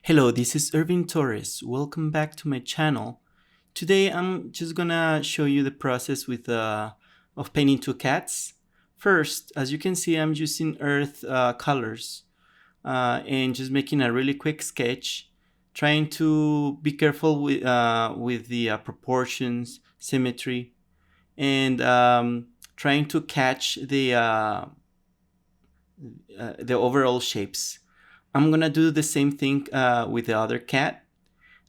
Hello, this is Irving Torres. Welcome back to my channel. Today I'm just gonna show you the process of painting two cats. First, as you can see, I'm using earth colors and just making a really quick sketch, trying to be careful with the proportions, symmetry, and trying to catch the overall shapes. I'm gonna do the same thing with the other cat.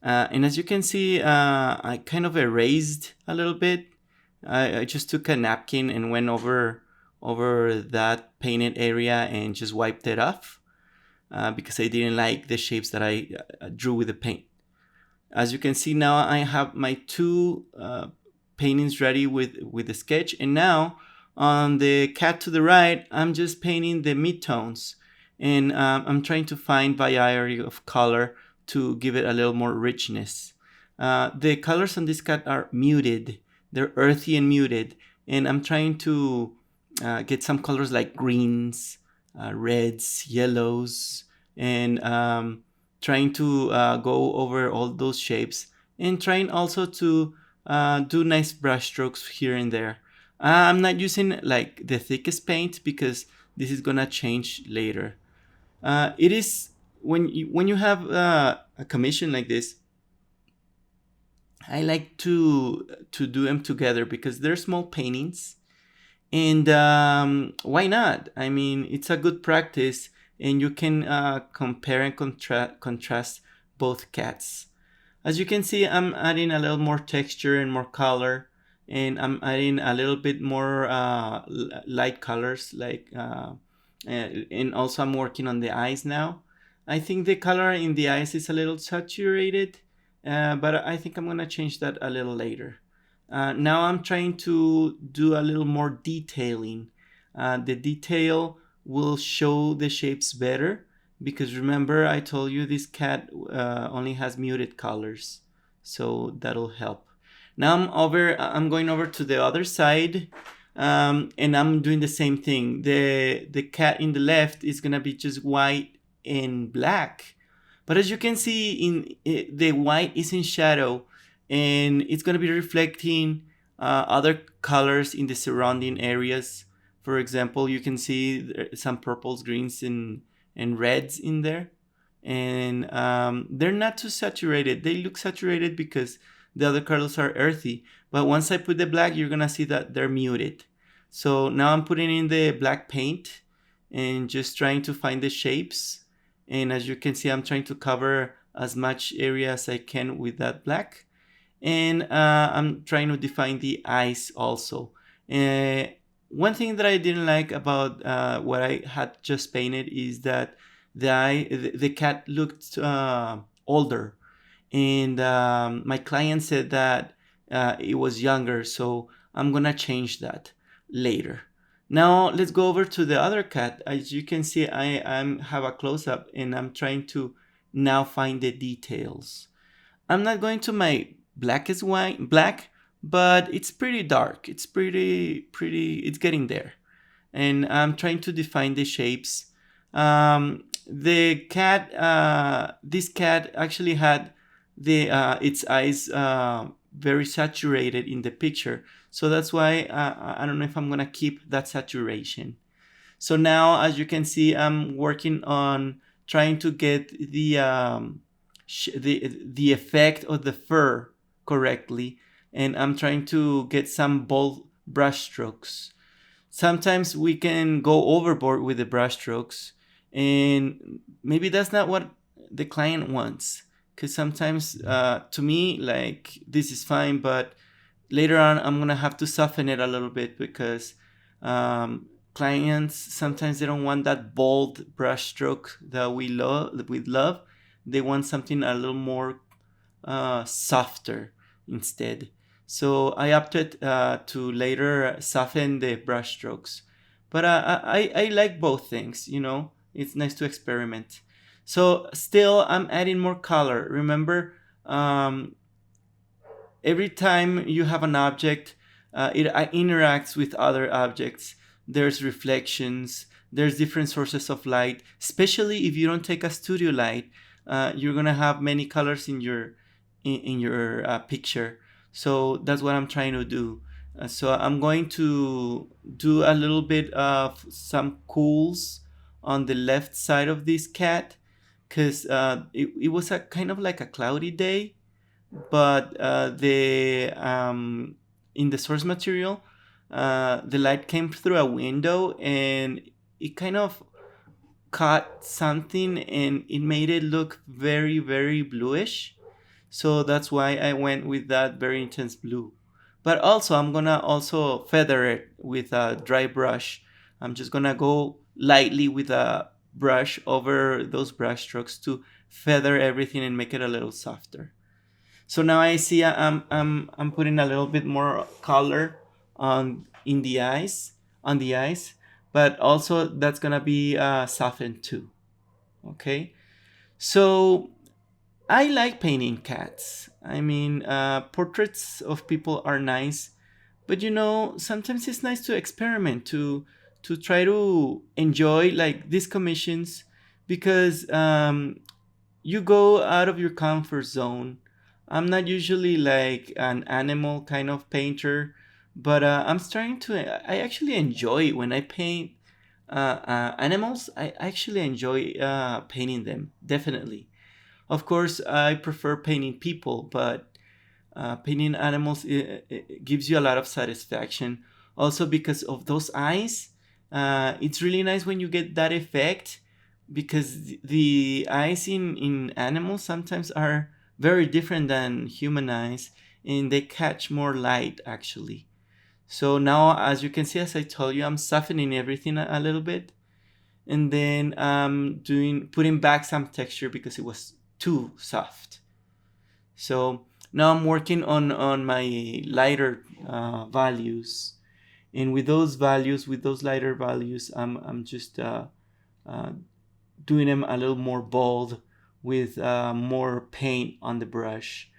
And as you can see, I kind of erased a little bit. I just took a napkin and went over that painted area and just wiped it off because I didn't like the shapes that I drew with the paint. As you can see now, I have my two paintings ready with the sketch, and now on the cat to the right, I'm just painting the midtones, and I'm trying to find variety of color to give it a little more richness. The colors on this cat are muted. They're earthy and muted, and I'm trying to get some colors like greens, reds, yellows, and trying to go over all those shapes, and trying also to do nice brush strokes here and there. I'm not using like the thickest paint because this is gonna change later. It is when you have a commission like this, I like to do them together because they're small paintings, and why not? I mean, it's a good practice, and you can compare and contrast both cats. As you can see, I'm adding a little more texture and more color, and I'm adding a little bit more light colors, and also I'm working on the eyes now. I think the color in the eyes is a little saturated, but I think I'm gonna change that a little later. Now I'm trying to do a little more detailing. The detail will show the shapes better because remember I told you this cat only has muted colors, so that'll help. Now I'm going over to the other side, and I'm doing the same thing. The cat in the left is gonna be just white and black, but as you can see, the white is in shadow, and it's gonna be reflecting other colors in the surrounding areas. For example, you can see some purples, greens, and reds in there, and they're not too saturated. They look saturated because the other colors are earthy, but once I put the black, you're gonna see that they're muted. So now I'm putting in the black paint and just trying to find the shapes, and as you can see, I'm trying to cover as much area as I can with that black, and I'm trying to define the eyes also. Uh, One thing that I didn't like about what I had just painted is that the cat looked older, and my client said that it was younger, so I'm gonna change that later. Now let's go over to the other cat. As you can see, I have a close-up, and I'm trying to now find the details. I'm not going to my blackest white black, but it's pretty dark. It's pretty. It's getting there, and I'm trying to define the shapes. This cat actually had the its eyes very saturated in the picture, so that's why I don't know if I'm gonna keep that saturation. So now, as you can see, I'm working on trying to get the effect of the fur correctly, and I'm trying to get some bold brush strokes. Sometimes we can go overboard with the brush strokes, and maybe that's not what the client wants. Because sometimes, to me, like this is fine, but later on, I'm gonna have to soften it a little bit because clients sometimes they don't want that bold brush stroke that we love. They want something a little more softer instead. So I opted to later soften the brush strokes. But I like both things, you know, it's nice to experiment. So still, I'm adding more color. Remember, every time you have an object, it interacts with other objects. There's reflections, there's different sources of light, especially if you don't take a studio light. you're gonna have many colors in your picture. So that's what I'm trying to do. So I'm going to do a little bit of some cools on the left side of this cat, because it was a kind of like a cloudy day, but the in the source material, the light came through a window and it kind of caught something and it made it look very, very bluish. So that's why I went with that very intense blue. But also I'm gonna also feather it with a dry brush. I'm just gonna go lightly with a brush over those brush strokes to feather everything and make it a little softer. So now I see I'm putting a little bit more color on in the eyes, on the eyes, but also that's gonna be softened too. Okay, so I like painting cats. I mean, portraits of people are nice, but sometimes it's nice to experiment, to try to enjoy like these commissions, because you go out of your comfort zone. I'm not usually like an animal kind of painter, but I'm starting to. I actually enjoy when I paint animals. I actually enjoy painting them, definitely. Of course, I prefer painting people, but painting animals, it gives you a lot of satisfaction. Also, because of those eyes, it's really nice when you get that effect, because the eyes in animals sometimes are very different than human eyes, and they catch more light actually. So now, as you can see, as I told you, I'm softening everything a little bit, and then doing putting back some texture because it was too soft. So now I'm working on my lighter values, and with those values, with those lighter values, I'm just uh, doing them a little more bold with more paint on the brush.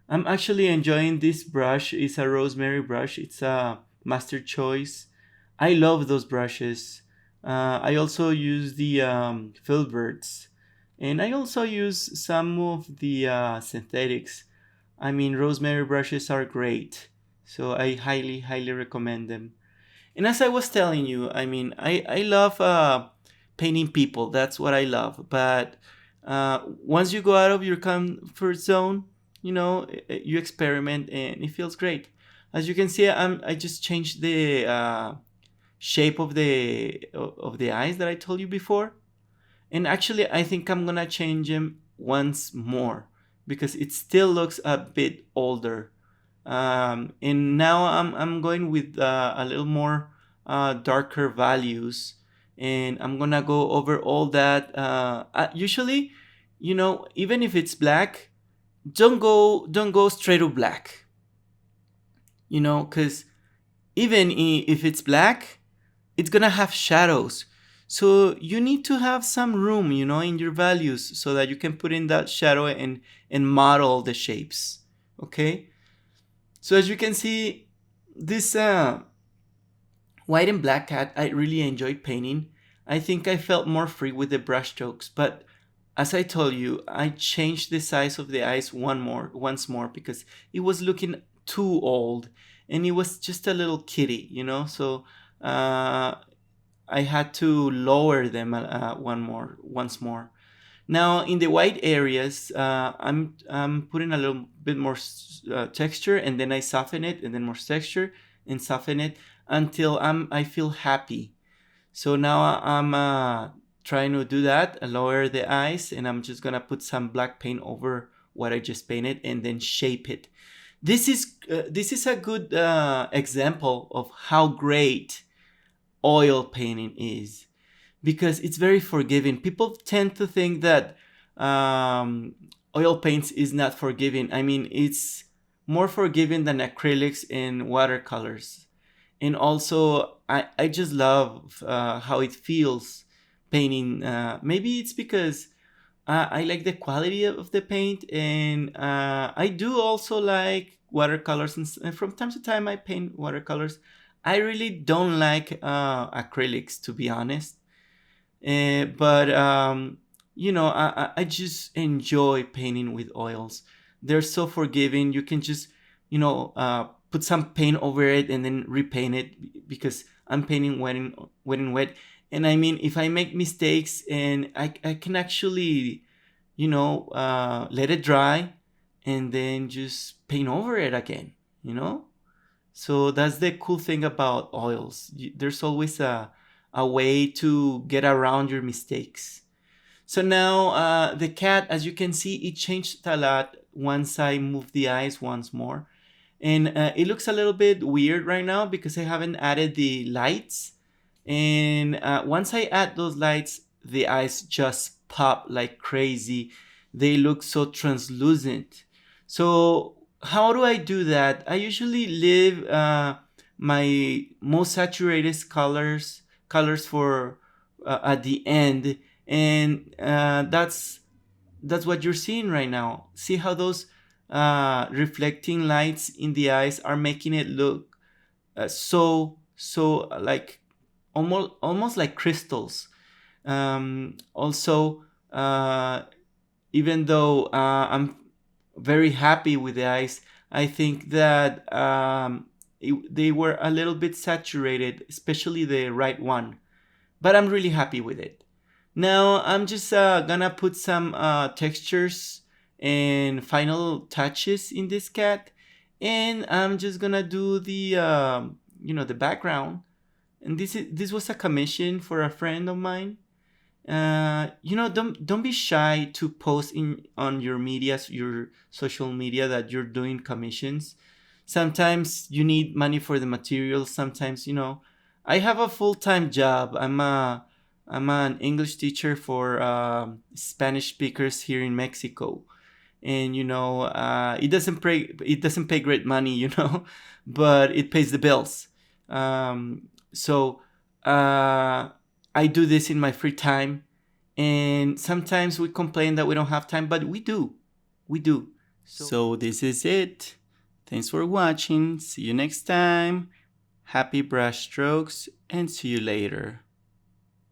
I'm actually enjoying this brush. It's a rosemary brush. It's a master choice. I love those brushes. I also use the filberts, and I also use some of the synthetics. I mean, rosemary brushes are great, so I highly, highly recommend them. And as I was telling you, I mean, I love painting people. That's what I love. But once you go out of your comfort zone, you experiment and it feels great. As you can see, I just changed the shape of the eyes that I told you before. And actually, I think I'm gonna change them once more because it still looks a bit older. And now I'm going with a little more darker values, and I'm gonna go over all that. Usually, even if it's black, don't go straight to black. Because even if it's black, it's gonna have shadows. So you need to have some room, in your values so that you can put in that shadow and model the shapes. Okay. So as you can see, this white and black cat, I really enjoyed painting. I think I felt more free with the brushstrokes, but as I told you, I changed the size of the eyes once more because it was looking too old, and it was just a little kitty. So uh, I had to lower them once more. Now in the white areas, I'm putting a little bit more texture, and then I soften it, and then more texture and soften it until I feel happy. So now I'm trying to do that, lower the eyes, and I'm just gonna put some black paint over what I just painted, and then shape it. This is a good example of how great oil painting is, because it's very forgiving. People tend to think that oil paints is not forgiving. I mean, it's more forgiving than acrylics and watercolors. And also, I just love how it feels painting. Maybe it's because I like the quality of the paint, and I do also like watercolors. And from time to time, I paint watercolors. I really don't like acrylics, to be honest. But I just enjoy painting with oils. They're so forgiving. You can just put some paint over it and then repaint it, because I'm painting wet and wet. And I mean, if I make mistakes, and I can actually let it dry and then just paint over it again, you know so that's the cool thing about oils. There's always a way to get around your mistakes. So now, the cat, as you can see, it changed a lot once I moved the eyes once more. And it looks a little bit weird right now because I haven't added the lights. And once I add those lights, the eyes just pop like crazy. They look so translucent. So how do I do that? I usually leave my most saturated colors for at the end, and that's what you're seeing right now. See how those reflecting lights in the eyes are making it look so like almost like crystals. Also, even though I'm very happy with the eyes, I think that they were a little bit saturated, especially the right one. But I'm really happy with it. Now I'm just gonna put some textures and final touches in this cat, and I'm just gonna do the background. And this was a commission for a friend of mine. Don't be shy to post in on your social media, that you're doing commissions. Sometimes you need money for the materials. Sometimes, I have a full-time job. I'm an English teacher for Spanish speakers here in Mexico, and it doesn't pay great money, but it pays the bills. So I do this in my free time, and sometimes we complain that we don't have time, but we do. So this is it. Thanks for watching. See you next time. Happy brush strokes, and see you later.